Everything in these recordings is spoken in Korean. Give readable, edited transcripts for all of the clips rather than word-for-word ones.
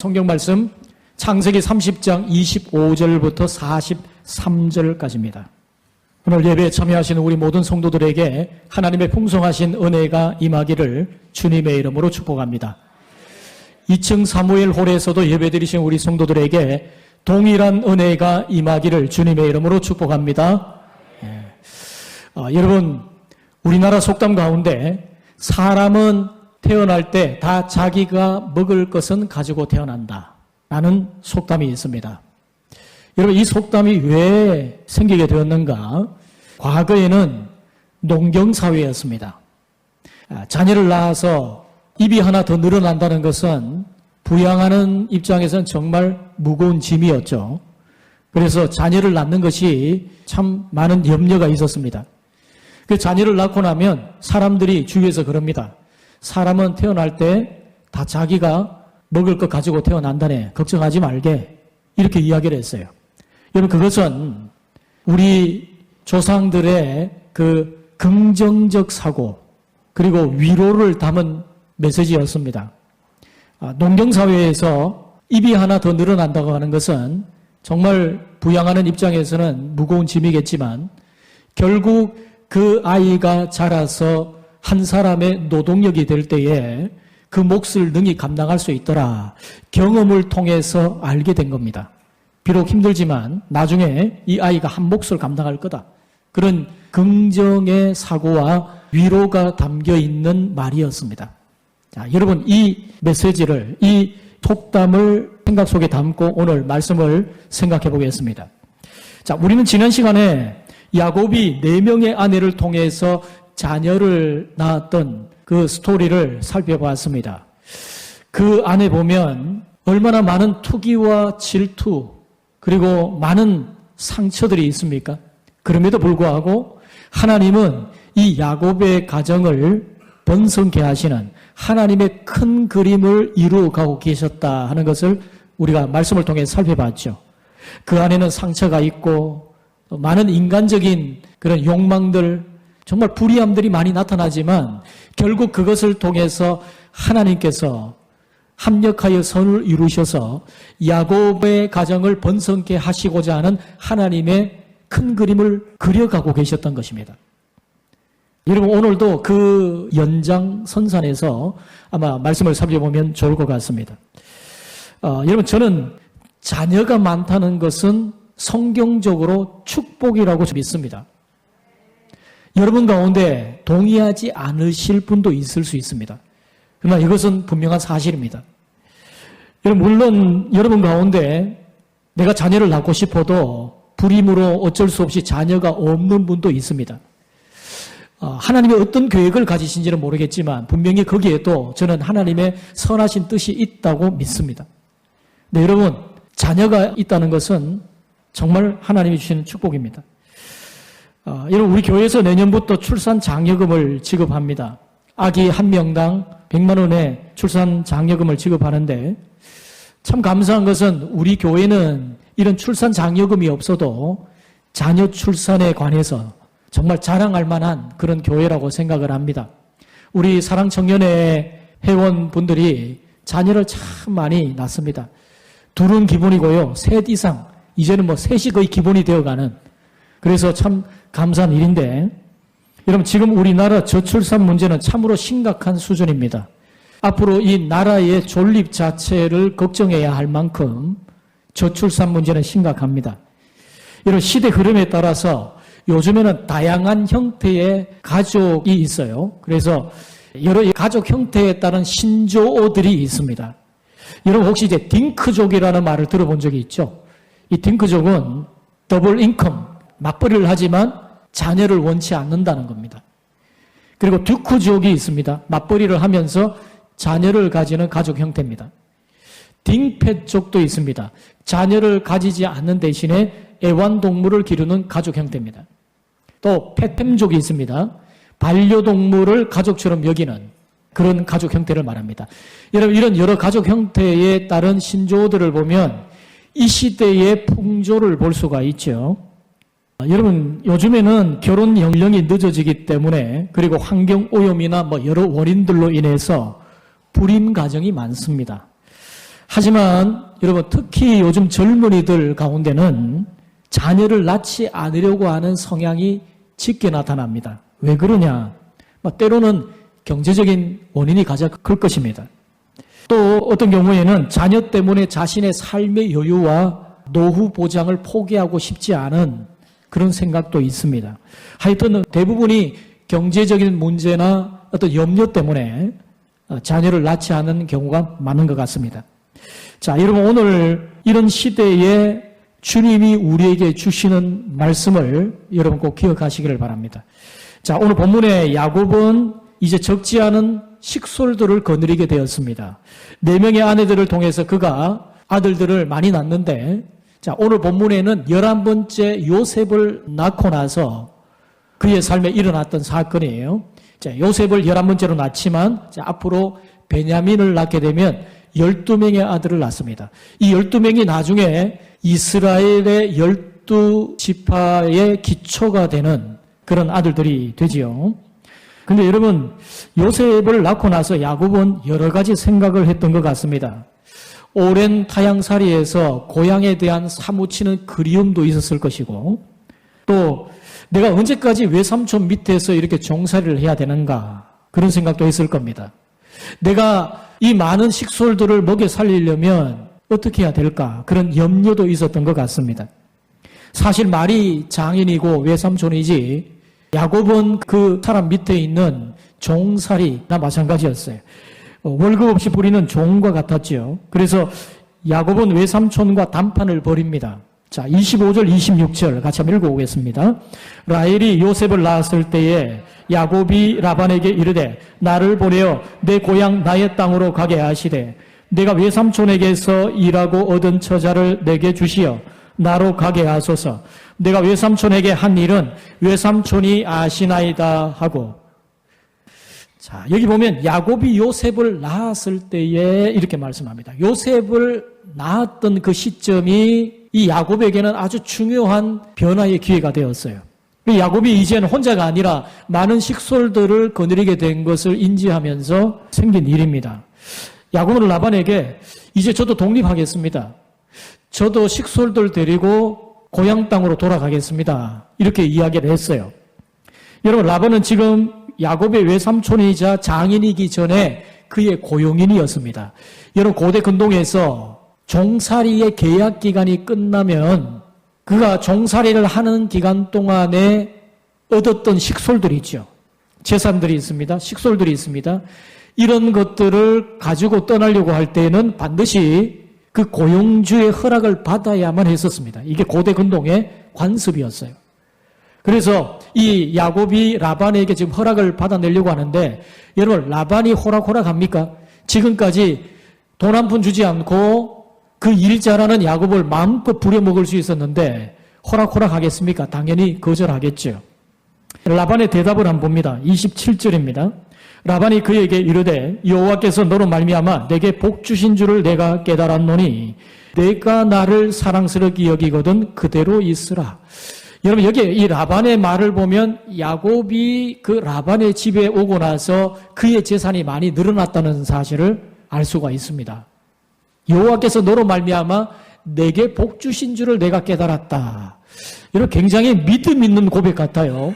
성경 말씀 창세기 30장 25절부터 43절까지입니다. 오늘 예배에 참여하시는 우리 모든 성도들에게 하나님의 풍성하신 은혜가 임하기를 주님의 이름으로 축복합니다. 2층 사무엘 홀에서도 예배드리신 우리 성도들에게 동일한 은혜가 임하기를 주님의 이름으로 축복합니다. 여러분, 우리나라 속담 가운데 사람은 태어날 때 다 자기가 먹을 것은 가지고 태어난다 라는 속담이 있습니다. 여러분, 이 속담이 왜 생기게 되었는가? 과거에는 농경사회였습니다. 자녀를 낳아서 입이 하나 더 늘어난다는 것은 부양하는 입장에서는 정말 무거운 짐이었죠. 그래서 자녀를 낳는 것이 참 많은 염려가 있었습니다. 그 자녀를 낳고 나면 사람들이 주위에서 그럽니다. 사람은 태어날 때 다 자기가 먹을 것 가지고 태어난다네. 걱정하지 말게. 이렇게 이야기를 했어요. 여러분, 그것은 우리 조상들의 그 긍정적 사고 그리고 위로를 담은 메시지였습니다. 농경사회에서 입이 하나 더 늘어난다고 하는 것은 정말 부양하는 입장에서는 무거운 짐이겠지만 결국 그 아이가 자라서 한 사람의 노동력이 될 때에 그 몫을 능히 감당할 수 있더라. 경험을 통해서 알게 된 겁니다. 비록 힘들지만 나중에 이 아이가 한 몫을 감당할 거다. 그런 긍정의 사고와 위로가 담겨 있는 말이었습니다. 자, 여러분, 이 메시지를, 이 속담을 생각 속에 담고 오늘 말씀을 생각해 보겠습니다. 자, 우리는 지난 시간에 야곱이 4명의 아내를 통해서 자녀를 낳았던 그 스토리를 살펴봤습니다. 그 안에 보면 얼마나 많은 투기와 질투 그리고 많은 상처들이 있습니까? 그럼에도 불구하고 하나님은 이 야곱의 가정을 번성케 하시는 하나님의 큰 그림을 이루어가고 계셨다 하는 것을 우리가 말씀을 통해 살펴봤죠. 그 안에는 상처가 있고 많은 인간적인 그런 욕망들, 정말 불의함들이 많이 나타나지만 결국 그것을 통해서 하나님께서 합력하여 선을 이루셔서 야곱의 가정을 번성케 하시고자 하는 하나님의 큰 그림을 그려가고 계셨던 것입니다. 여러분, 오늘도 그 연장선상에서 아마 말씀을 살펴보면 좋을 것 같습니다. 여러분, 저는 자녀가 많다는 것은 성경적으로 축복이라고 믿습니다. 여러분 가운데 동의하지 않으실 분도 있을 수 있습니다. 그러나 이것은 분명한 사실입니다. 물론 여러분 가운데 내가 자녀를 낳고 싶어도 불임으로 어쩔 수 없이 자녀가 없는 분도 있습니다. 하나님이 어떤 계획을 가지신지는 모르겠지만 분명히 거기에도 저는 하나님의 선하신 뜻이 있다고 믿습니다. 네, 여러분, 자녀가 있다는 것은 정말 하나님이 주시는 축복입니다. 여러분, 우리 교회에서 내년부터 출산 장려금을 지급합니다. 아기 한 명당 100만 원의 출산 장려금을 지급하는데 참 감사한 것은 우리 교회는 이런 출산 장려금이 없어도 자녀 출산에 관해서 정말 자랑할 만한 그런 교회라고 생각을 합니다. 우리 사랑청년회 회원분들이 자녀를 참 많이 낳습니다. 둘은 기본이고요. 셋 이상, 이제는 셋이 거의 기본이 되어가는, 그래서 참 감사한 일인데, 여러분, 지금 우리나라 저출산 문제는 참으로 심각한 수준입니다. 앞으로 이 나라의 존립 자체를 걱정해야 할 만큼 저출산 문제는 심각합니다. 이런 시대 흐름에 따라서 요즘에는 다양한 형태의 가족이 있어요. 그래서 여러 가족 형태에 따른 신조어들이 있습니다. 여러분, 혹시 이제 딩크족이라는 말을 들어본 적이 있죠? 이 딩크족은 더블 인컴, 맞벌이를 하지만 자녀를 원치 않는다는 겁니다. 그리고 듀크족이 있습니다. 맞벌이를 하면서 자녀를 가지는 가족 형태입니다. 딩펫족도 있습니다. 자녀를 가지지 않는 대신에 애완동물을 기르는 가족 형태입니다. 또 페템족이 있습니다. 반려동물을 가족처럼 여기는 그런 가족 형태를 말합니다. 여러분, 이런 여러 가족 형태에 따른 신조어들을 보면 이 시대의 풍조를 볼 수가 있죠. 여러분, 요즘에는 결혼 연령이 늦어지기 때문에 그리고 환경 오염이나 여러 원인들로 인해서 불임 가정이 많습니다. 하지만 여러분, 특히 요즘 젊은이들 가운데는 자녀를 낳지 않으려고 하는 성향이 짙게 나타납니다. 왜 그러냐? 때로는 경제적인 원인이 가장 클 것입니다. 또 어떤 경우에는 자녀 때문에 자신의 삶의 여유와 노후 보장을 포기하고 싶지 않은 그런 생각도 있습니다. 하여튼 대부분이 경제적인 문제나 어떤 염려 때문에 자녀를 낳지 않는 경우가 많은 것 같습니다. 자, 여러분, 오늘 이런 시대에 주님이 우리에게 주시는 말씀을 여러분 꼭 기억하시기를 바랍니다. 자, 오늘 본문에 야곱은 이제 적지 않은 식솔들을 거느리게 되었습니다. 4명의 아내들을 통해서 그가 아들들을 많이 낳는데, 자, 오늘 본문에는 11번째 요셉을 낳고 나서 그의 삶에 일어났던 사건이에요. 자, 요셉을 11번째로 낳지만, 자, 앞으로 베냐민을 낳게 되면 12명의 아들을 낳습니다. 이 12명이 나중에 이스라엘의 12지파의 기초가 되는 그런 아들들이 되지요. 근데 여러분, 요셉을 낳고 나서 야곱은 여러 가지 생각을 했던 것 같습니다. 오랜 타향살이에서 고향에 대한 사무치는 그리움도 있었을 것이고, 또 내가 언제까지 외삼촌 밑에서 이렇게 종살이를 해야 되는가, 그런 생각도 했을 겁니다. 내가 이 많은 식솔들을 먹여 살리려면 어떻게 해야 될까, 그런 염려도 있었던 것 같습니다. 사실 말이 장인이고 외삼촌이지 야곱은 그 사람 밑에 있는 종살이나 마찬가지였어요. 월급 없이 부리는 종과 같았지요. 그래서 야곱은 외삼촌과 담판을 벌입니다. 자, 25절, 26절 같이 한번 읽어보겠습니다. 라헬이 요셉을 낳았을 때에 야곱이 라반에게 이르되 나를 보내어 내 고향 나의 땅으로 가게 하시되 내가 외삼촌에게서 일하고 얻은 처자를 내게 주시어 나로 가게 하소서. 내가 외삼촌에게 한 일은 외삼촌이 아시나이다 하고. 자, 여기 보면 야곱이 요셉을 낳았을 때에 이렇게 말씀합니다. 요셉을 낳았던 그 시점이 이 야곱에게는 아주 중요한 변화의 기회가 되었어요. 야곱이 이제는 혼자가 아니라 많은 식솔들을 거느리게 된 것을 인지하면서 생긴 일입니다. 야곱은 라반에게 이제 저도 독립하겠습니다. 저도 식솔들 데리고 고향 땅으로 돌아가겠습니다. 이렇게 이야기를 했어요. 여러분, 라반은 지금 야곱의 외삼촌이자 장인이기 전에 그의 고용인이었습니다. 여러분, 고대 근동에서 종살이의 계약 기간이 끝나면 그가 종살이를 하는 기간 동안에 얻었던 식솔들이 있죠. 재산들이 있습니다. 식솔들이 있습니다. 이런 것들을 가지고 떠나려고 할 때에는 반드시 그 고용주의 허락을 받아야만 했었습니다. 이게 고대 근동의 관습이었어요. 그래서 이 야곱이 라반에게 지금 허락을 받아내려고 하는데, 여러분, 라반이 호락호락합니까? 지금까지 돈 한 푼 주지 않고 그 일 잘하는 야곱을 마음껏 부려먹을 수 있었는데 호락호락하겠습니까? 당연히 거절하겠죠. 라반의 대답을 한번 봅니다. 27절입니다. 라반이 그에게 이르되 여호와께서 너로 말미암아 내게 복 주신 줄을 내가 깨달았노니 내가 나를 사랑스럽게 여기거든 그대로 있으라. 여러분, 여기 이 라반의 말을 보면 야곱이 그 라반의 집에 오고 나서 그의 재산이 많이 늘어났다는 사실을 알 수가 있습니다. 여호와께서 너로 말미암아 내게 복 주신 줄을 내가 깨달았다. 여러분, 굉장히 믿음 있는 고백 같아요.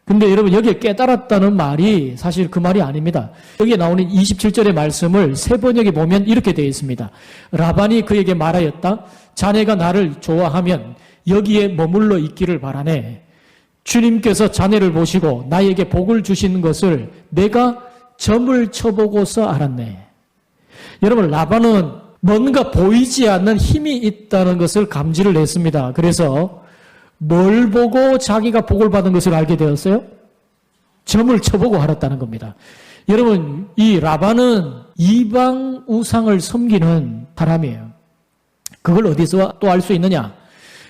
근데 여러분, 여기에 깨달았다는 말이 사실 그 말이 아닙니다. 여기에 나오는 27절의 말씀을 세 번역에 보면 이렇게 되어 있습니다. 라반이 그에게 말하였다. 자네가 나를 좋아하면 여기에 머물러 있기를 바라네. 주님께서 자네를 보시고 나에게 복을 주시는 것을 내가 점을 쳐보고서 알았네. 여러분, 라반은 뭔가 보이지 않는 힘이 있다는 것을 감지를 했습니다. 그래서 뭘 보고 자기가 복을 받은 것을 알게 되었어요? 점을 쳐보고 알았다는 겁니다. 여러분, 이 라반은 이방 우상을 섬기는 사람이에요. 그걸 어디서 또 알 수 있느냐?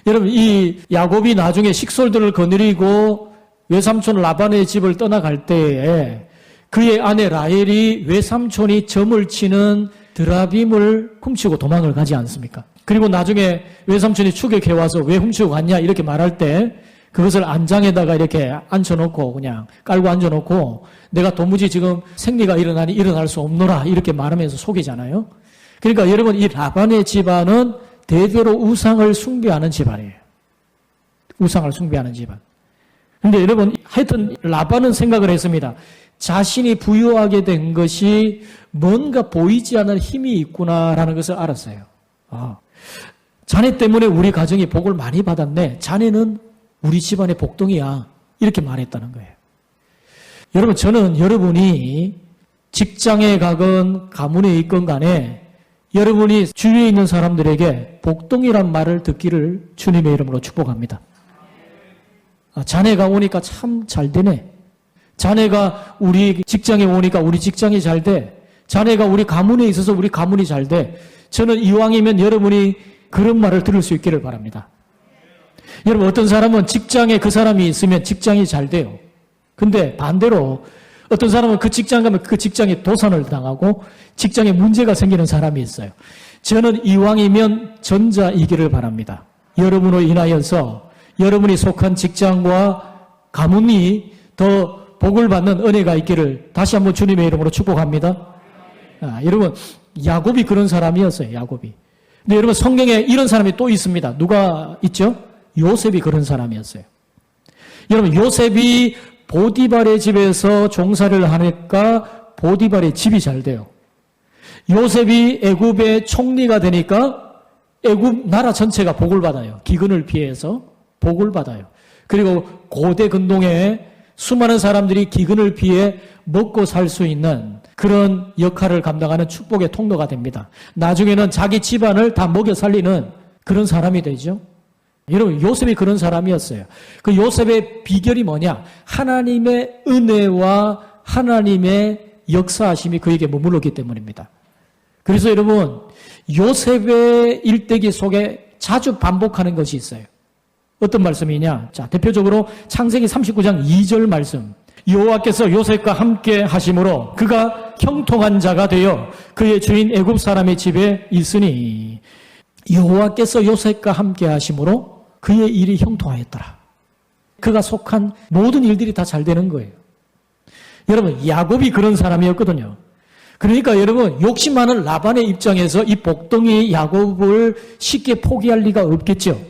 여러분, 이 야곱이 나중에 식솔들을 거느리고 외삼촌 라반의 집을 떠나갈 때에 그의 아내 라헬이 외삼촌이 점을 치는 드라빔을 훔치고 도망을 가지 않습니까? 그리고 나중에 외삼촌이 추격해와서 왜 훔치고 갔냐 이렇게 말할 때 그것을 안장에다가 이렇게 앉혀놓고 그냥 깔고 앉혀놓고 내가 도무지 지금 생리가 일어나니 일어날 수 없노라 이렇게 말하면서 속이잖아요. 그러니까 여러분 이 라반의 집안은 대대로 우상을 숭배하는 집안이에요. 우상을 숭배하는 집안. 근데 여러분 하여튼 라반은 생각을 했습니다. 자신이 부유하게 된 것이 뭔가 보이지 않는 힘이 있구나라는 것을 알았어요. 자네 때문에 우리 가정이 복을 많이 받았네. 자네는 우리 집안의 복덩이야. 이렇게 말했다는 거예요. 여러분 저는 여러분이 직장에 가건 가문에 있건 간에 여러분이 주위에 있는 사람들에게 복덩이란 말을 듣기를 주님의 이름으로 축복합니다. 자네가 오니까 참 잘 되네. 자네가 우리 직장에 오니까 우리 직장이 잘 돼. 자네가 우리 가문에 있어서 우리 가문이 잘 돼. 저는 이왕이면 여러분이 그런 말을 들을 수 있기를 바랍니다. 여러분 어떤 사람은 직장에 그 사람이 있으면 직장이 잘 돼요. 근데 반대로 어떤 사람은 그 직장 가면 그 직장에 도산을 당하고 직장에 문제가 생기는 사람이 있어요. 저는 이왕이면 전자이기를 바랍니다. 여러분으로 인하여서 여러분이 속한 직장과 가문이 더 복을 받는 은혜가 있기를 다시 한번 주님의 이름으로 축복합니다. 여러분 야곱이 그런 사람이었어요. 야곱이. 근데 여러분 성경에 이런 사람이 또 있습니다. 누가 있죠? 요셉이 그런 사람이었어요. 여러분 요셉이 보디발의 집에서 종살이를 하니까 보디발의 집이 잘 돼요. 요셉이 애굽의 총리가 되니까 애굽 나라 전체가 복을 받아요. 기근을 피해서 복을 받아요. 그리고 고대 근동에 수많은 사람들이 기근을 피해 먹고 살 수 있는 그런 역할을 감당하는 축복의 통로가 됩니다. 나중에는 자기 집안을 다 먹여 살리는 그런 사람이 되죠. 여러분 요셉이 그런 사람이었어요. 그 요셉의 비결이 뭐냐? 하나님의 은혜와 하나님의 역사하심이 그에게 머물렀기 때문입니다. 그래서 여러분 요셉의 일대기 속에 자주 반복하는 것이 있어요. 어떤 말씀이냐? 자, 대표적으로 창세기 39장 2절 말씀. 여호와께서 요셉과 함께 하심으로 그가 형통한 자가 되어 그의 주인 애굽 사람의 집에 있으니 여호와께서 요셉과 함께 하심으로 그의 일이 형통하였더라. 그가 속한 모든 일들이 다 잘 되는 거예요. 여러분 야곱이 그런 사람이었거든요. 그러니까 여러분 욕심 많은 라반의 입장에서 이 복덩이 야곱을 쉽게 포기할 리가 없겠죠.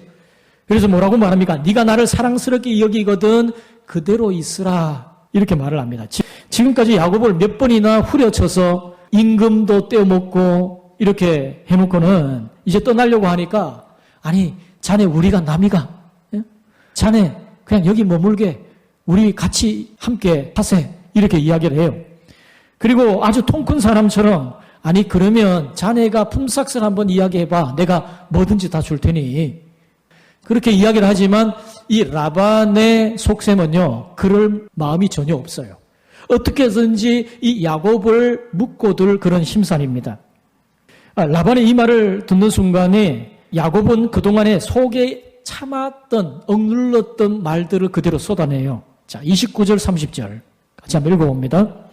그래서 뭐라고 말합니까? 네가 나를 사랑스럽게 여기거든 그대로 있으라. 이렇게 말을 합니다. 지금까지 야곱을 몇 번이나 후려쳐서 임금도 떼어먹고 이렇게 해놓고는 이제 떠나려고 하니까 아니 자네 우리가 남이가 자네 그냥 여기 머물게 우리 같이 함께 하세 이렇게 이야기를 해요. 그리고 아주 통 큰 사람처럼 아니 그러면 자네가 품삯을 한번 이야기해봐. 내가 뭐든지 다 줄 테니. 그렇게 이야기를 하지만 이 라반의 속셈은요. 그럴 마음이 전혀 없어요. 어떻게든지 이 야곱을 묶어둘 그런 심산입니다. 라반의 이 말을 듣는 순간에 야곱은 그동안에 속에 참았던 억눌렀던 말들을 그대로 쏟아내요. 자, 29절 30절 같이 한번 읽어봅니다.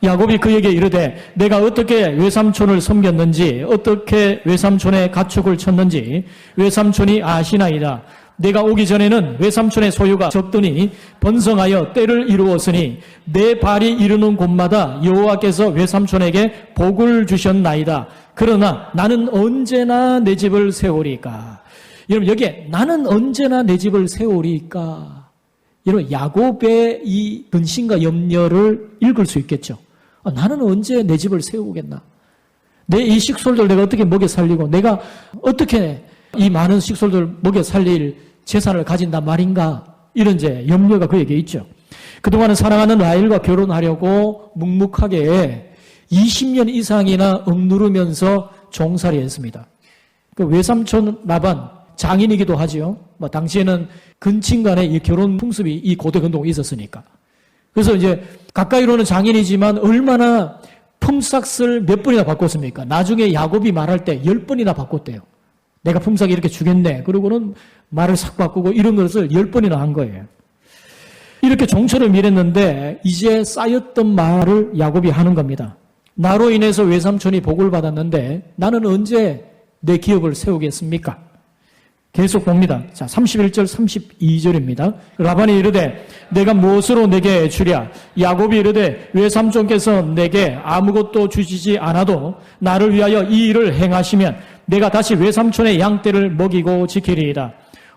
야곱이 그에게 이르되 내가 어떻게 외삼촌을 섬겼는지 어떻게 외삼촌의 가축을 쳤는지 외삼촌이 아시나이다. 내가 오기 전에는 외삼촌의 소유가 적더니 번성하여 때를 이루었으니 내 발이 이르는 곳마다 여호와께서 외삼촌에게 복을 주셨나이다. 그러나 나는 언제나 내 집을 세우리까. 여러분 여기에 나는 언제나 내 집을 세우리까. 여러분 야곱의 이 근심과 염려를 읽을 수 있겠죠. 나는 언제 내 집을 세우겠나? 내 이 식솔들 내가 어떻게 먹여 살리고 내가 어떻게 이 많은 식솔들 먹여 살릴 재산을 가진단 말인가? 이런 이제 염려가 그에게 있죠. 그동안은 사랑하는 라헬과 결혼하려고 묵묵하게 20년 이상이나 억누르면서 종살이 했습니다. 그 외삼촌 라반 장인이기도 하지요. 당시에는 근친 간에 이 결혼 풍습이 이 고대 근동에 있었으니까. 그래서 이제 가까이로는 장인이지만 얼마나 품삯을 몇 번이나 바꿨습니까? 나중에 야곱이 말할 때 10번이나 바꿨대요. 내가 품삯 이렇게 주겠네. 그러고는 말을 싹 바꾸고 이런 것을 10번이나 한 거예요. 이렇게 종처를 밀었는데 이제 쌓였던 말을 야곱이 하는 겁니다. 나로 인해서 외삼촌이 복을 받았는데 나는 언제 내 기업을 세우겠습니까? 계속 봅니다. 자, 31절, 32절입니다. 라반이 이르되 내가 무엇으로 내게 주랴? 야곱이 이르되 외삼촌께서 내게 아무것도 주시지 않아도 나를 위하여 이 일을 행하시면 내가 다시 외삼촌의 양떼를 먹이고 지키리이다.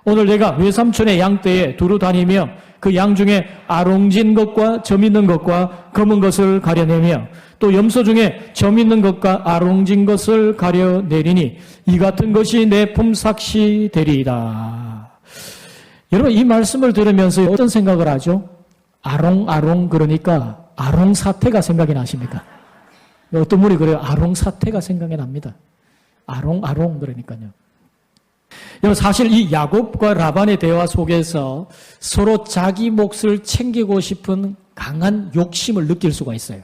오늘 내가 외삼촌의 양떼에 두루 다니며 그 양 중에 아롱진 것과 점 있는 것과 검은 것을 가려내며 또 염소 중에 점 있는 것과 아롱진 것을 가려내리니 이 같은 것이 내 품삯이 되리이다. 여러분, 이 말씀을 들으면서 어떤 생각을 하죠? 아롱 그러니까 아롱 사태가 생각이 나십니까? 어떤 분이 그래요? 아롱 사태가 생각이 납니다. 아롱 그러니까요. 여러분, 사실 이 야곱과 라반의 대화 속에서 서로 자기 몫을 챙기고 싶은 강한 욕심을 느낄 수가 있어요.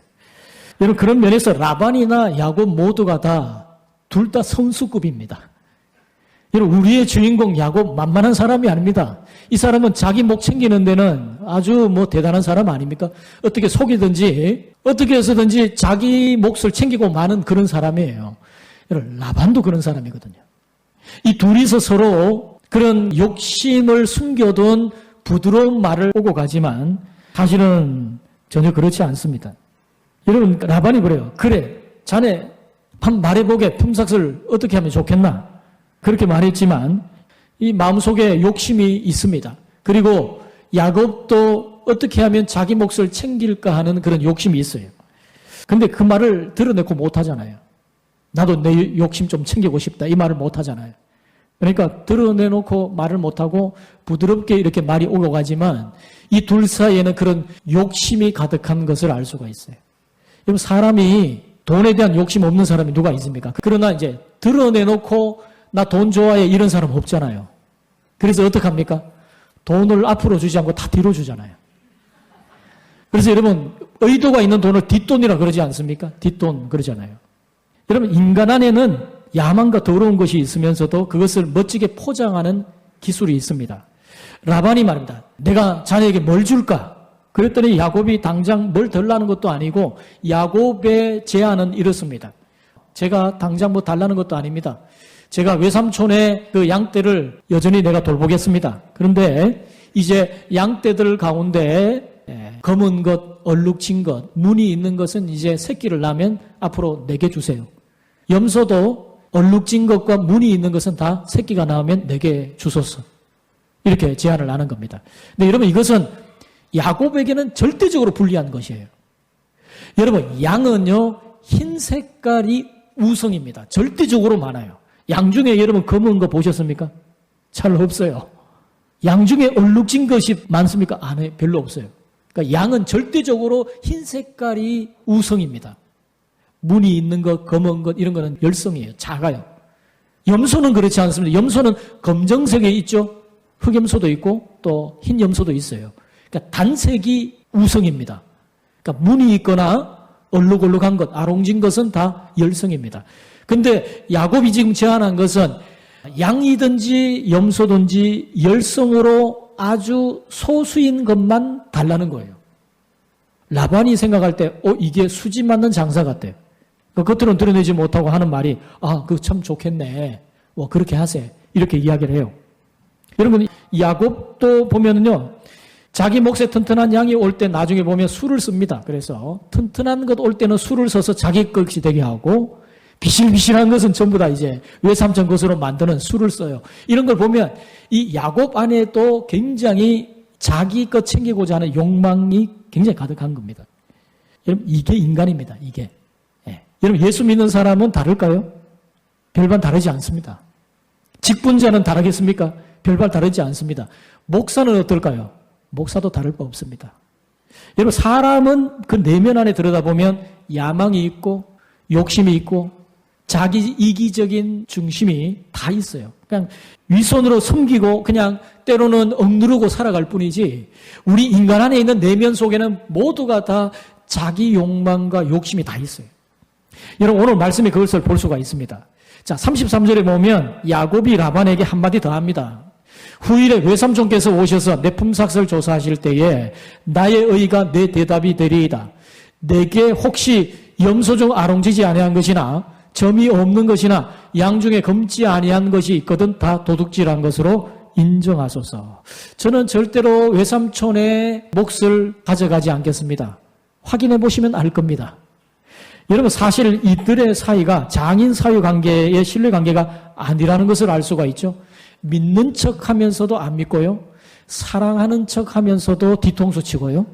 여러분, 그런 면에서 라반이나 야곱 모두가 둘 다 선수급입니다. 여러분, 우리의 주인공 야곱 만만한 사람이 아닙니다. 이 사람은 자기 목 챙기는 데는 아주 대단한 사람 아닙니까? 어떻게 속이든지 어떻게 해서든지 자기 몫을 챙기고 마는 그런 사람이에요. 여러분, 라반도 그런 사람이거든요. 이 둘이서 서로 그런 욕심을 숨겨둔 부드러운 말을 오고 가지만 사실은 전혀 그렇지 않습니다. 여러분, 라반이 그래요. 그래, 자네 한번 말해보게. 품삯을 어떻게 하면 좋겠나? 그렇게 말했지만 이 마음속에 욕심이 있습니다. 그리고 야곱도 어떻게 하면 자기 몫을 챙길까 하는 그런 욕심이 있어요. 근데 그 말을 드러내고 못하잖아요. 나도 내 욕심 좀 챙기고 싶다. 이 말을 못하잖아요. 그러니까 드러내놓고 말을 못하고 부드럽게 이렇게 말이 오고 가지만 이 둘 사이에는 그런 욕심이 가득한 것을 알 수가 있어요. 여러분, 사람이 돈에 대한 욕심 없는 사람이 누가 있습니까? 그러나 이제 드러내놓고 나 돈 좋아해 이런 사람 없잖아요. 그래서 어떡합니까? 돈을 앞으로 주지 않고 다 뒤로 주잖아요. 그래서 여러분, 의도가 있는 돈을 뒷돈이라 그러지 않습니까? 뒷돈 그러잖아요. 여러분, 인간 안에는 야만과 더러운 것이 있으면서도 그것을 멋지게 포장하는 기술이 있습니다. 라반이 말입니다. 내가 자네에게 뭘 줄까? 그랬더니 야곱이 당장 뭘 달라는 것도 아니고 야곱의 제안은 이렇습니다. 제가 당장 달라는 것도 아닙니다. 제가 외삼촌의 그 양떼를 여전히 내가 돌보겠습니다. 그런데 이제 양떼들 가운데 검은 것, 얼룩진 것, 무늬 있는 것은 이제 새끼를 낳으면 앞으로 내게 주세요. 염소도 얼룩진 것과 무늬 있는 것은 다 새끼가 나오면 내게 주소서. 이렇게 제안을 하는 겁니다. 근데 여러분, 이것은 야곱에게는 절대적으로 불리한 것이에요. 여러분, 양은요, 흰 색깔이 우성입니다. 절대적으로 많아요. 양 중에 여러분 검은 거 보셨습니까? 잘 없어요. 양 중에 얼룩진 것이 많습니까? 아니, 별로 없어요. 그러니까 양은 절대적으로 흰 색깔이 우성입니다. 무늬 있는 것, 검은 것 이런 거는 열성이에요. 작아요. 염소는 그렇지 않습니다. 염소는 검정색에 있죠. 흑염소도 있고 또 흰 염소도 있어요. 그러니까 단색이 우성입니다. 그러니까 무늬 있거나 얼룩얼룩한 것, 아롱진 것은 다 열성입니다. 근데 야곱이 지금 제안한 것은 양이든지 염소든지 열성으로 아주 소수인 것만 달라는 거예요. 라반이 생각할 때 이게 수지 맞는 장사 같대요. 겉으로는 드러내지 못하고 하는 말이 그거 참 좋겠네. 그렇게 하세요. 이렇게 이야기를 해요. 여러분, 야곱도 보면은요, 자기 몫에 튼튼한 양이 올 때 나중에 보면 술을 씁니다. 그래서 튼튼한 것 올 때는 술을 써서 자기 것이 되게 하고 비실비실한 것은 전부 다 이제 외삼촌 것으로 만드는 술을 써요. 이런 걸 보면 이 야곱 안에도 굉장히 자기 것 챙기고자 하는 욕망이 굉장히 가득한 겁니다. 여러분, 이게 인간입니다. 이게. 여러분, 예수 믿는 사람은 다를까요? 별반 다르지 않습니다. 직분자는 다르겠습니까? 별반 다르지 않습니다. 목사는 어떨까요? 목사도 다를 바 없습니다. 여러분, 사람은 그 내면 안에 들여다보면 야망이 있고 욕심이 있고 자기 이기적인 중심이 다 있어요. 그냥 윗손으로 숨기고 그냥 때로는 억누르고 살아갈 뿐이지 우리 인간 안에 있는 내면 속에는 모두가 다 자기 욕망과 욕심이 다 있어요. 여러분, 오늘 말씀에 그것을 볼 수가 있습니다. 자, 33절에 보면 야곱이 라반에게 한마디 더 합니다. 후일에 외삼촌께서 오셔서 내 품삯을 조사하실 때에 나의 의가 내 대답이 되리이다. 내게 혹시 염소 중 아롱지지 아니한 것이나 점이 없는 것이나 양 중에 검지 아니한 것이 있거든 다 도둑질한 것으로 인정하소서. 저는 절대로 외삼촌의 몫을 가져가지 않겠습니다. 확인해 보시면 알 겁니다. 여러분, 사실 이들의 사이가 장인 사유 관계의 신뢰 관계가 아니라는 것을 알 수가 있죠. 믿는 척 하면서도 안 믿고요. 사랑하는 척 하면서도 뒤통수 치고요.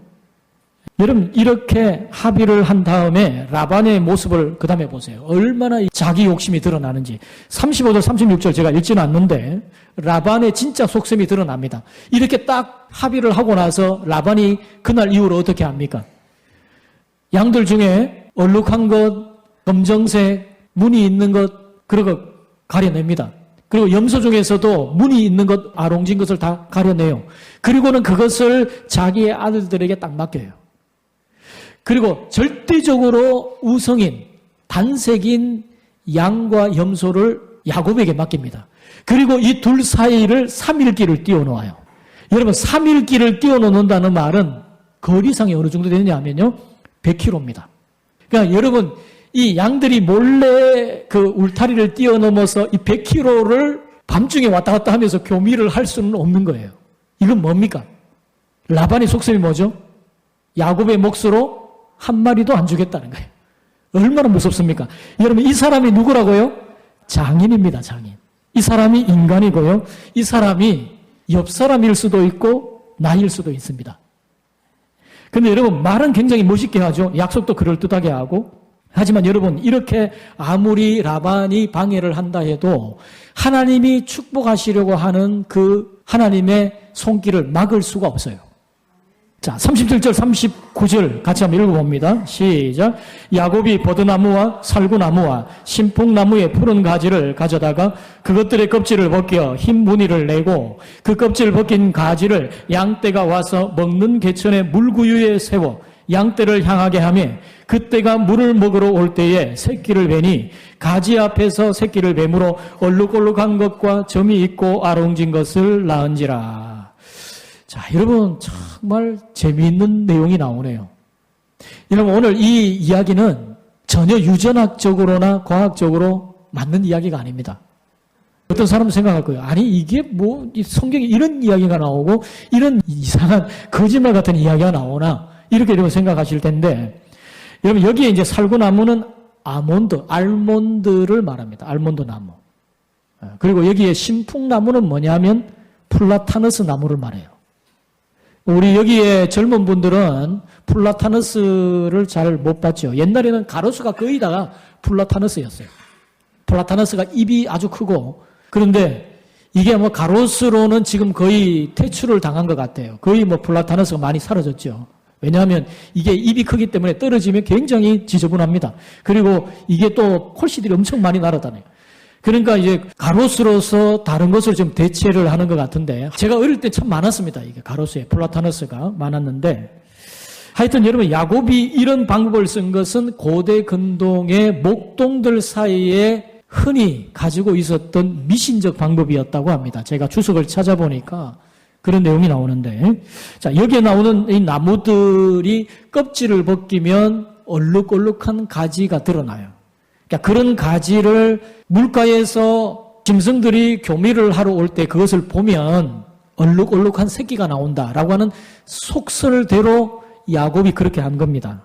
여러분, 이렇게 합의를 한 다음에 라반의 모습을 그 다음에 보세요. 얼마나 자기 욕심이 드러나는지. 35절, 36절 제가 읽지는 않는데 라반의 진짜 속셈이 드러납니다. 이렇게 딱 합의를 하고 나서 라반이 그날 이후로 어떻게 합니까? 양들 중에 얼룩한 것, 검정색, 무늬 있는 것, 그런 거 가려냅니다. 그리고 염소 중에서도 무늬 있는 것, 아롱진 것을 다 가려내요. 그리고는 그것을 자기의 아들들에게 딱 맡겨요. 그리고 절대적으로 우성인, 단색인 양과 염소를 야곱에게 맡깁니다. 그리고 이 둘 사이를 3일길을 띄워놓아요. 여러분, 3일길을 띄워놓는다는 말은 거리상이 어느 정도 되느냐 하면요, 100km입니다. 그러니까 여러분, 이 양들이 몰래 그 울타리를 뛰어넘어서 이 100km를 밤중에 왔다 갔다 하면서 교미를 할 수는 없는 거예요. 이건 뭡니까? 라반의 속셈이 뭐죠? 야곱의 몫으로 한 마리도 안 주겠다는 거예요. 얼마나 무섭습니까? 여러분, 이 사람이 누구라고요? 장인입니다, 장인. 이 사람이 인간이고요. 이 사람이 옆 사람일 수도 있고 나일 수도 있습니다. 근데 여러분, 말은 굉장히 멋있게 하죠. 약속도 그럴듯하게 하고. 하지만 여러분, 이렇게 아무리 라반이 방해를 한다 해도 하나님이 축복하시려고 하는 그 하나님의 손길을 막을 수가 없어요. 자, 37절, 39절 같이 한번 읽어봅니다. 시작. 야곱이 버드나무와 살구나무와 신풍나무의 푸른 가지를 가져다가 그것들의 껍질을 벗겨 흰 무늬를 내고 그 껍질 벗긴 가지를 양떼가 와서 먹는 개천의 물구유에 세워 양떼를 향하게 하며 그때가 물을 먹으러 올 때에 새끼를 베니 가지 앞에서 새끼를 뱀으로 얼룩얼룩한 것과 점이 있고 아롱진 것을 낳은지라. 자, 여러분, 정말 재미있는 내용이 나오네요. 여러분, 오늘 이 이야기는 전혀 유전학적으로나 과학적으로 맞는 이야기가 아닙니다. 어떤 사람은 생각할 거예요. 아니, 이게 뭐, 성경에 이런 이야기가 나오고, 이런 이상한 거짓말 같은 이야기가 나오나, 이렇게 여러분 생각하실 텐데, 여러분, 여기에 이제 살구나무는 알몬드를 말합니다. 알몬드 나무. 그리고 여기에 신풍나무는 뭐냐면, 플라타너스 나무를 말해요. 우리 여기에 젊은 분들은 플라타너스를 잘 못 봤죠. 옛날에는 가로수가 거의 다가 플라타너스였어요. 플라타너스가 잎이 아주 크고, 그런데 이게 뭐 가로수로는 지금 거의 퇴출을 당한 것 같아요. 거의 뭐 플라타너스가 많이 사라졌죠. 왜냐하면 이게 잎이 크기 때문에 떨어지면 굉장히 지저분합니다. 그리고 이게 또 콜씨들이 엄청 많이 날아다녀요. 그러니까 이제 가로수로서 다른 것을 좀 대체를 하는 것 같은데, 제가 어릴 때 참 많았습니다. 이게 가로수에 플라타너스가 많았는데, 하여튼 여러분, 야곱이 이런 방법을 쓴 것은 고대 근동의 목동들 사이에 흔히 가지고 있었던 미신적 방법이었다고 합니다. 제가 주석을 찾아보니까 그런 내용이 나오는데, 자, 여기에 나오는 이 나무들이 껍질을 벗기면 얼룩얼룩한 가지가 드러나요. 그러니까 그런 가지를 물가에서 짐승들이 교미를 하러 올 때 그것을 보면 얼룩얼룩한 새끼가 나온다라고 하는 속설대로 야곱이 그렇게 한 겁니다.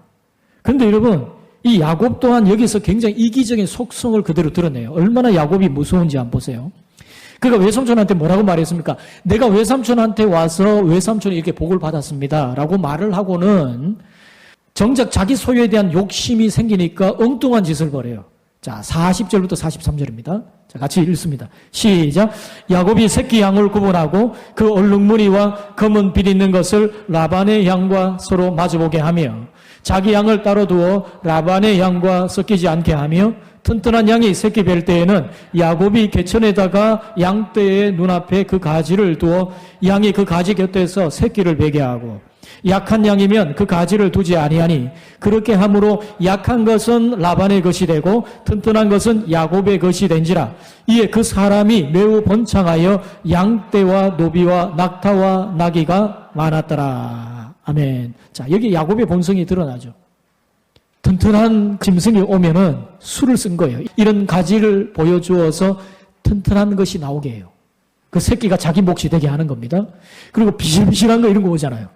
그런데 여러분, 이 야곱 또한 여기서 굉장히 이기적인 속성을 그대로 드러내요. 얼마나 야곱이 무서운지 한번 보세요. 그러니까 외삼촌한테 뭐라고 말했습니까? 내가 외삼촌한테 와서 외삼촌이 이렇게 복을 받았습니다 라고 말을 하고는 정작 자기 소유에 대한 욕심이 생기니까 엉뚱한 짓을 벌여요. 자, 40절부터 43절입니다. 자, 같이 읽습니다. 시작. 야곱이 새끼 양을 구분하고 그 얼룩무늬와 검은 빛 있는 것을 라반의 양과 서로 마주보게 하며 자기 양을 따로 두어 라반의 양과 섞이지 않게 하며 튼튼한 양이 새끼 뵐 때에는 야곱이 개천에다가 양떼의 눈앞에 그 가지를 두어 양이 그 가지 곁에서 새끼를 베게 하고 약한 양이면 그 가지를 두지 아니하니 그렇게 함으로 약한 것은 라반의 것이 되고 튼튼한 것은 야곱의 것이 된지라. 이에 그 사람이 매우 번창하여 양떼와 노비와 낙타와 나귀가 많았더라. 아멘. 자, 여기 야곱의 본성이 드러나죠. 튼튼한 짐승이 오면은 술을 쓴 거예요. 이런 가지를 보여주어서 튼튼한 것이 나오게 해요. 그 새끼가 자기 몫이 되게 하는 겁니다. 그리고 비실비실한 거 이런 거 오잖아요.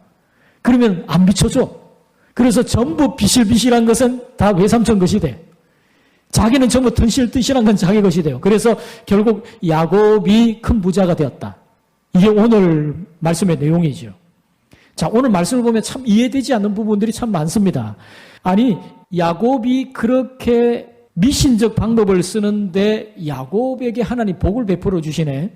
그러면 안 비춰줘. 그래서 전부 비실비실한 것은 다 외삼촌 것이 돼. 자기는 전부 튼실튼실한 건 자기 것이 돼요. 그래서 결국 야곱이 큰 부자가 되었다. 이게 오늘 말씀의 내용이죠. 자, 오늘 말씀을 보면 참 이해되지 않는 부분들이 참 많습니다. 아니, 야곱이 그렇게 미신적 방법을 쓰는데 야곱에게 하나님 복을 베풀어 주시네.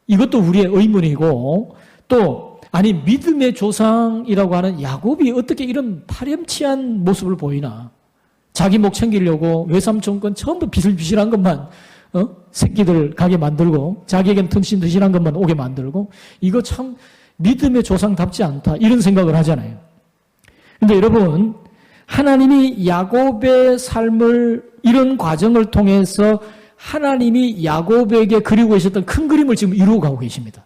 이것도 우리의 의문이고, 또 아니 믿음의 조상이라고 하는 야곱이 어떻게 이런 파렴치한 모습을 보이나. 자기 목 챙기려고 외삼촌 건 전부 비실비실한 것만 새끼들 가게 만들고 자기에겐 튼실튼실한 것만 오게 만들고, 이거 참 믿음의 조상답지 않다 이런 생각을 하잖아요. 그런데 여러분, 하나님이 야곱의 삶을 이런 과정을 통해서 하나님이 야곱에게 그리고 계셨던 큰 그림을 지금 이루어 가고 계십니다.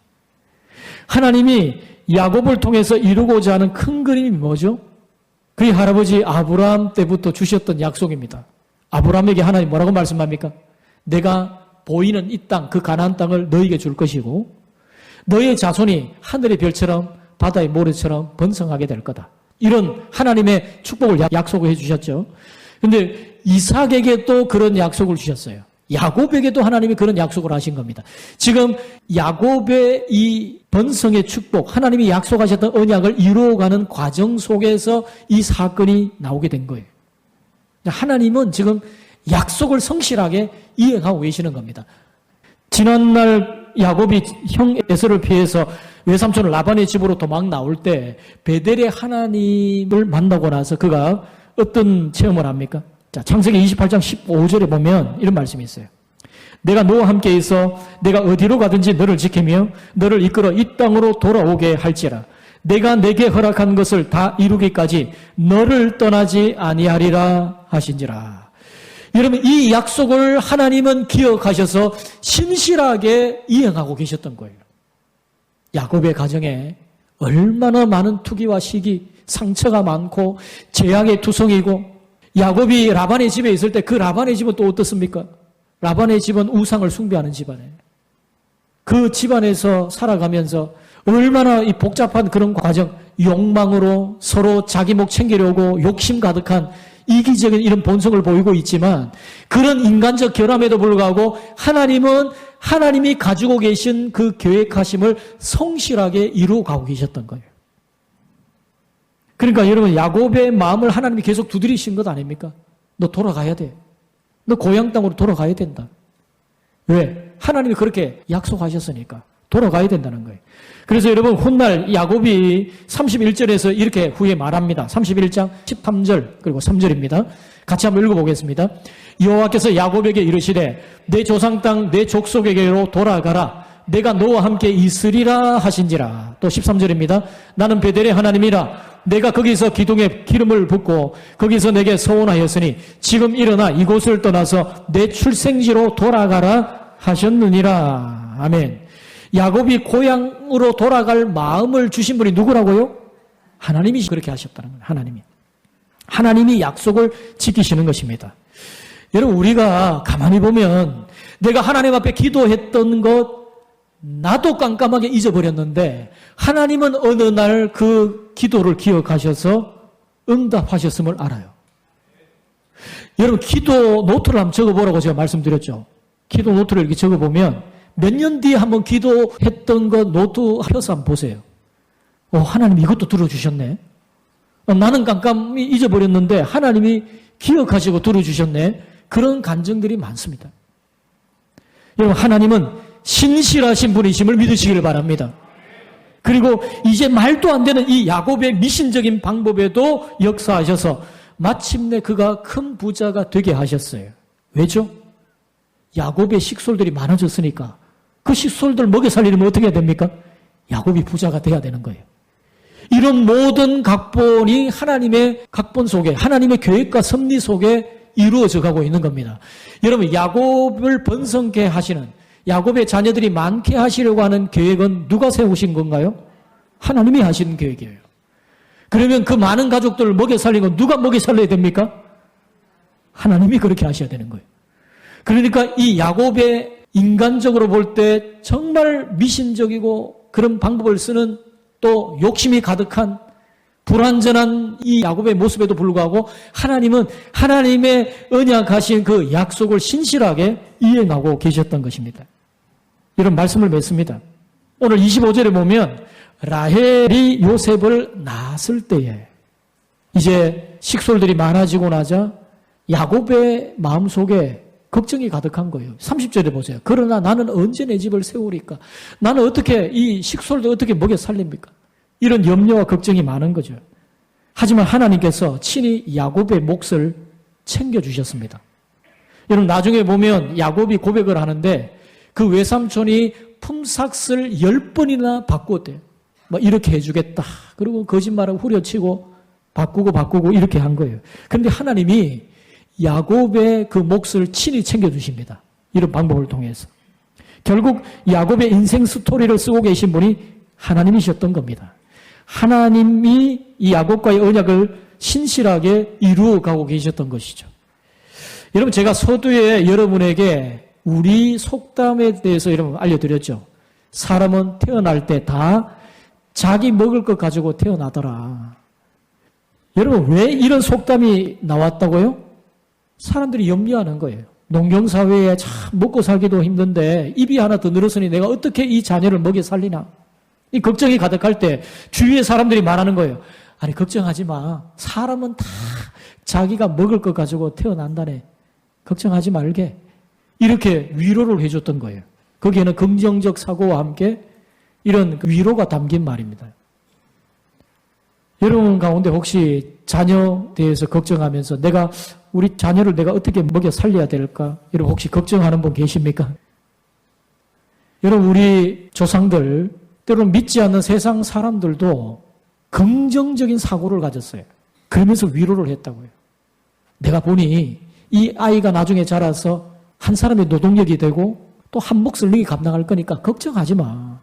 하나님이 야곱을 통해서 이루고자 하는 큰 그림이 뭐죠? 그의 할아버지 아브라함 때부터 주셨던 약속입니다. 아브라함에게 하나님 뭐라고 말씀합니까? 내가 보이는 이 땅, 그 가나안 땅을 너에게 줄 것이고 너의 자손이 하늘의 별처럼 바다의 모래처럼 번성하게 될 거다. 이런 하나님의 축복을 약속을 해주셨죠. 그런데 이삭에게 또 그런 약속을 주셨어요. 야곱에게도 하나님이 그런 약속을 하신 겁니다. 지금 야곱의 이 번성의 축복, 하나님이 약속하셨던 언약을 이루어가는 과정 속에서 이 사건이 나오게 된 거예요. 하나님은 지금 약속을 성실하게 이행하고 계시는 겁니다. 지난날 야곱이 형 에서를 피해서 외삼촌 라반의 집으로 도망 나올 때 베델의 하나님을 만나고 나서 그가 어떤 체험을 합니까? 자, 창세기 28장 15절에 보면 이런 말씀이 있어요. 내가 너와 함께 있어 내가 어디로 가든지 너를 지키며 너를 이끌어 이 땅으로 돌아오게 할지라. 내가 내게 허락한 것을 다 이루기까지 너를 떠나지 아니하리라 하신지라. 여러분, 이 약속을 하나님은 기억하셔서 신실하게 이행하고 계셨던 거예요. 야곱의 가정에 얼마나 많은 투기와 시기, 상처가 많고 재앙의 투성이고, 야곱이 라반의 집에 있을 때 그 라반의 집은 또 어떻습니까? 라반의 집은 우상을 숭배하는 집안이에요. 그 집안에서 살아가면서 얼마나 이 복잡한 그런 과정, 욕망으로 서로 자기 목 챙기려고 욕심 가득한 이기적인 이런 본성을 보이고 있지만, 그런 인간적 결함에도 불구하고 하나님은 하나님이 가지고 계신 그 계획하심을 성실하게 이루어가고 계셨던 거예요. 그러니까 여러분, 야곱의 마음을 하나님이 계속 두드리신 것 아닙니까? 너 돌아가야 돼. 너 고향 땅으로 돌아가야 된다. 왜? 하나님이 그렇게 약속하셨으니까 돌아가야 된다는 거예요. 그래서 여러분, 훗날 야곱이 31절에서 이렇게 후에 말합니다. 31장 13절 그리고 3절입니다. 같이 한번 읽어보겠습니다. 여호와께서 야곱에게 이르시되 내 조상 땅 내 족속에게로 돌아가라. 내가 너와 함께 있으리라 하신지라. 또 13절입니다. 나는 베델의 하나님이라. 내가 거기서 기둥에 기름을 붓고 거기서 내게 서원하였으니 지금 일어나 이곳을 떠나서 내 출생지로 돌아가라 하셨느니라. 아멘. 야곱이 고향으로 돌아갈 마음을 주신 분이 누구라고요? 하나님이 그렇게 하셨다는 거예요. 하나님이 약속을 지키시는 것입니다. 여러분, 우리가 가만히 보면 내가 하나님 앞에 기도했던 것 나도 깜깜하게 잊어버렸는데 하나님은 어느 날 그 기도를 기억하셔서 응답하셨음을 알아요. 여러분, 기도 노트를 한번 적어보라고 제가 말씀드렸죠. 기도 노트를 이렇게 적어보면 몇 년 뒤에 한번 기도했던 거 노트 펴서 한번 보세요. 하나님 이것도 들어주셨네. 나는 깜깜히 잊어버렸는데 하나님이 기억하시고 들어주셨네. 그런 간증들이 많습니다. 여러분, 하나님은 신실하신 분이심을 믿으시기를 바랍니다. 그리고 이제 말도 안 되는 이 야곱의 미신적인 방법에도 역사하셔서 마침내 그가 큰 부자가 되게 하셨어요. 왜죠? 야곱의 식솔들이 많아졌으니까. 그 식솔들 먹여 살리려면 어떻게 해야 됩니까? 야곱이 부자가 돼야 되는 거예요. 이런 모든 각본이 하나님의 각본 속에, 하나님의 계획과 섭리 속에 이루어져 가고 있는 겁니다. 여러분, 야곱을 번성케 하시는, 야곱의 자녀들이 많게 하시려고 하는 계획은 누가 세우신 건가요? 하나님이 하신 계획이에요. 그러면 그 많은 가족들을 먹여 살린 건 누가 먹여 살려야 됩니까? 하나님이 그렇게 하셔야 되는 거예요. 그러니까 이 야곱의 인간적으로 볼 때 정말 미신적이고 그런 방법을 쓰는 또 욕심이 가득한 불완전한 이 야곱의 모습에도 불구하고 하나님은 하나님의 언약하신 그 약속을 신실하게 이행하고 계셨던 것입니다. 이런 말씀을 맺습니다. 오늘 25절에 보면 라헬이 요셉을 낳았을 때에 이제 식솔들이 많아지고 나자 야곱의 마음속에 걱정이 가득한 거예요. 30절에 보세요. 그러나 나는 언제 내 집을 세우리까? 나는 어떻게 이 식솔들 어떻게 먹여 살립니까? 이런 염려와 걱정이 많은 거죠. 하지만 하나님께서 친히 야곱의 몫을 챙겨주셨습니다. 여러분 나중에 보면 야곱이 고백을 하는데 그 외삼촌이 품삯을 10번이나 바꿨대요. 이렇게 해주겠다. 그리고 거짓말을 후려치고 바꾸고 이렇게 한 거예요. 그런데 하나님이 야곱의 그 몫을 친히 챙겨주십니다. 이런 방법을 통해서. 결국 야곱의 인생 스토리를 쓰고 계신 분이 하나님이셨던 겁니다. 하나님이 이 야곱과의 언약을 신실하게 이루어가고 계셨던 것이죠. 여러분 제가 서두에 여러분에게 우리 속담에 대해서 여러분 알려드렸죠. 사람은 태어날 때 다 자기 먹을 것 가지고 태어나더라. 여러분 왜 이런 속담이 나왔다고요? 사람들이 염려하는 거예요. 농경사회에 참 먹고 살기도 힘든데 입이 하나 더 늘었으니 내가 어떻게 이 자녀를 먹여 살리나. 이 걱정이 가득할 때 주위의 사람들이 말하는 거예요. 아니 걱정하지 마. 사람은 다 자기가 먹을 것 가지고 태어난다네. 걱정하지 말게. 이렇게 위로를 해줬던 거예요. 거기에는 긍정적 사고와 함께 이런 위로가 담긴 말입니다. 여러분 가운데 혹시 자녀 대해서 걱정하면서 우리 자녀를 내가 어떻게 먹여 살려야 될까? 여러분 혹시 걱정하는 분 계십니까? 여러분 우리 조상들 때로는 믿지 않는 세상 사람들도 긍정적인 사고를 가졌어요. 그러면서 위로를 했다고요. 내가 보니 이 아이가 나중에 자라서 한 사람의 노동력이 되고 또 한 몫을 너희 감당할 거니까 걱정하지 마.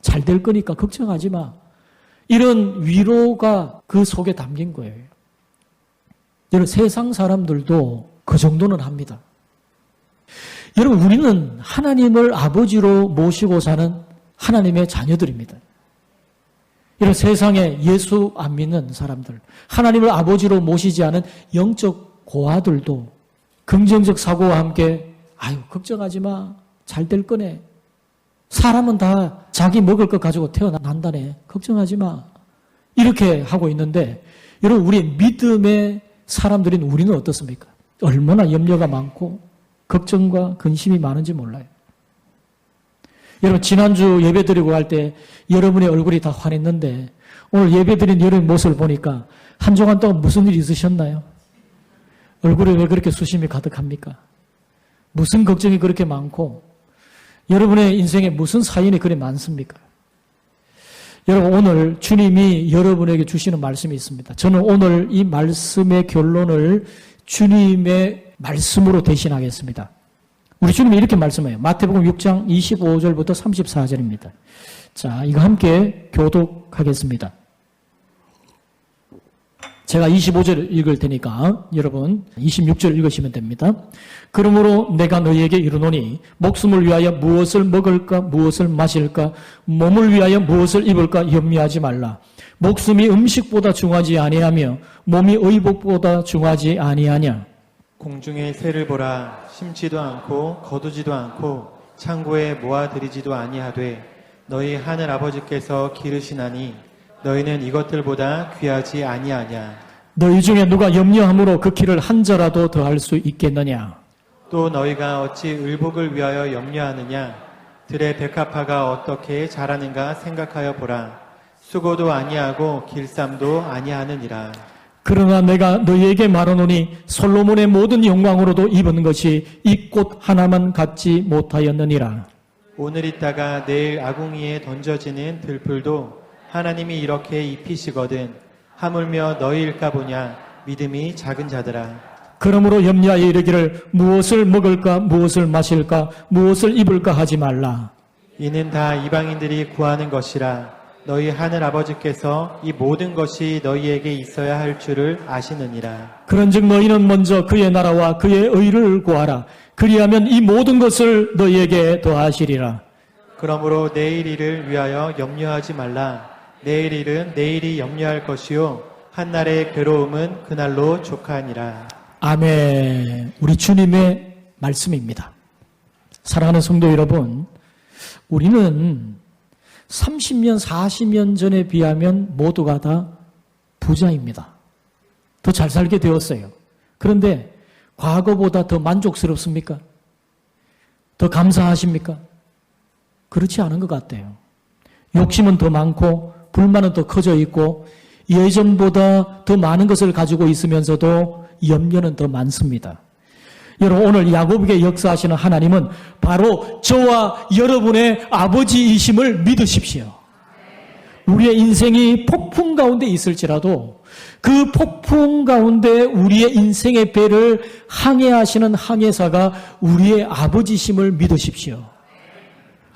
잘 될 거니까 걱정하지 마. 이런 위로가 그 속에 담긴 거예요. 여러분 세상 사람들도 그 정도는 합니다. 여러분 우리는 하나님을 아버지로 모시고 사는 하나님의 자녀들입니다. 이런 세상에 예수 안 믿는 사람들, 하나님을 아버지로 모시지 않은 영적 고아들도 긍정적 사고와 함께 걱정하지 마. 잘 될 거네. 사람은 다 자기 먹을 것 가지고 태어난다네. 걱정하지 마. 이렇게 하고 있는데 여러분 우리의 믿음의 사람들인 우리는 어떻습니까? 얼마나 염려가 많고 걱정과 근심이 많은지 몰라요. 여러분 지난주 예배드리고 갈 때 여러분의 얼굴이 다 환했는데 오늘 예배드린 여러분의 모습을 보니까 한 주간 동안 무슨 일이 있으셨나요? 얼굴에 왜 그렇게 수심이 가득합니까? 무슨 걱정이 그렇게 많고 여러분의 인생에 무슨 사연이 그리 많습니까? 여러분 오늘 주님이 여러분에게 주시는 말씀이 있습니다. 저는 오늘 이 말씀의 결론을 주님의 말씀으로 대신하겠습니다. 우리 주님이 이렇게 말씀해요. 마태복음 6장 25절부터 34절입니다. 자, 이거 함께 교독하겠습니다. 제가 25절 읽을 테니까 여러분 26절 읽으시면 됩니다. 그러므로 내가 너희에게 이르노니 목숨을 위하여 무엇을 먹을까 무엇을 마실까 몸을 위하여 무엇을 입을까 염려하지 말라. 목숨이 음식보다 중하지 아니하며 몸이 의복보다 중하지 아니하냐. 공중의 새를 보라. 심지도 않고 거두지도 않고 창고에 모아들이지도 아니하되 너희 하늘 아버지께서 기르시나니 너희는 이것들보다 귀하지 아니하냐. 너희 중에 누가 염려함으로 그 키를 한 자라도 더할 수 있겠느냐. 또 너희가 어찌 의복을 위하여 염려하느냐. 들의 백합화가 어떻게 자라는가 생각하여 보라. 수고도 아니하고 길쌈도 아니하느니라. 그러나 내가 너희에게 말하노니 솔로몬의 모든 영광으로도 입은 것이 이 꽃 하나만 갖지 못하였느니라. 오늘 있다가 내일 아궁이에 던져지는 들풀도 하나님이 이렇게 입히시거든 하물며 너희일까 보냐. 믿음이 작은 자들아. 그러므로 염려하여 이르기를 무엇을 먹을까 무엇을 마실까 무엇을 입을까 하지 말라. 이는 다 이방인들이 구하는 것이라. 너희 하늘 아버지께서 이 모든 것이 너희에게 있어야 할 줄을 아시느니라. 그런즉 너희는 먼저 그의 나라와 그의 의를 구하라. 그리하면 이 모든 것을 너희에게 더하시리라. 그러므로 내일 일을 위하여 염려하지 말라. 내일 일은 내일이 염려할 것이요 한날의 괴로움은 그날로 족하니라. 아멘. 우리 주님의 말씀입니다. 사랑하는 성도 여러분, 우리는 30년, 40년 전에 비하면 모두가 다 부자입니다. 더 잘 살게 되었어요. 그런데 과거보다 더 만족스럽습니까? 더 감사하십니까? 그렇지 않은 것 같아요. 욕심은 더 많고 불만은 더 커져 있고 예전보다 더 많은 것을 가지고 있으면서도 염려는 더 많습니다. 여러분, 오늘 야곱에게 역사하시는 하나님은 바로 저와 여러분의 아버지이심을 믿으십시오. 우리의 인생이 폭풍 가운데 있을지라도 그 폭풍 가운데 우리의 인생의 배를 항해하시는 항해사가 우리의 아버지심을 믿으십시오.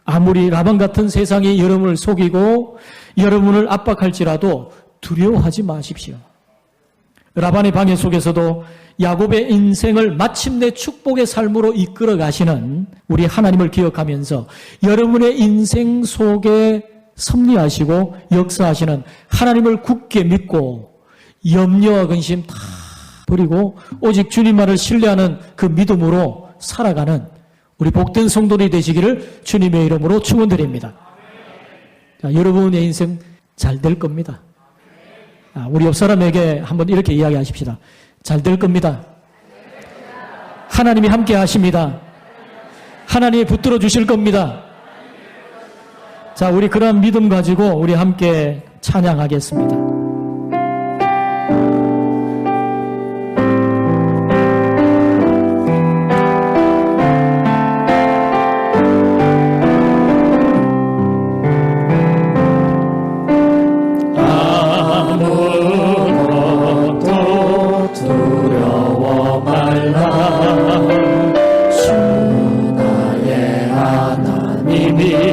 아무리 라반 같은 세상이 여러분을 속이고 여러분을 압박할지라도 두려워하지 마십시오. 라반의 방해 속에서도 야곱의 인생을 마침내 축복의 삶으로 이끌어 가시는 우리 하나님을 기억하면서 여러분의 인생 속에 섭리하시고 역사하시는 하나님을 굳게 믿고 염려와 근심 다 버리고 오직 주님만을 신뢰하는 그 믿음으로 살아가는 우리 복된 성도들이 되시기를 주님의 이름으로 축원드립니다. 자, 여러분의 인생 잘 될 겁니다. 우리 옆 사람에게 한번 이렇게 이야기하십시다. 잘 될 겁니다. 하나님이 함께 하십니다. 하나님이 붙들어 주실 겁니다. 자, 우리 그런 믿음 가지고 우리 함께 찬양하겠습니다. 주 나의 하나님이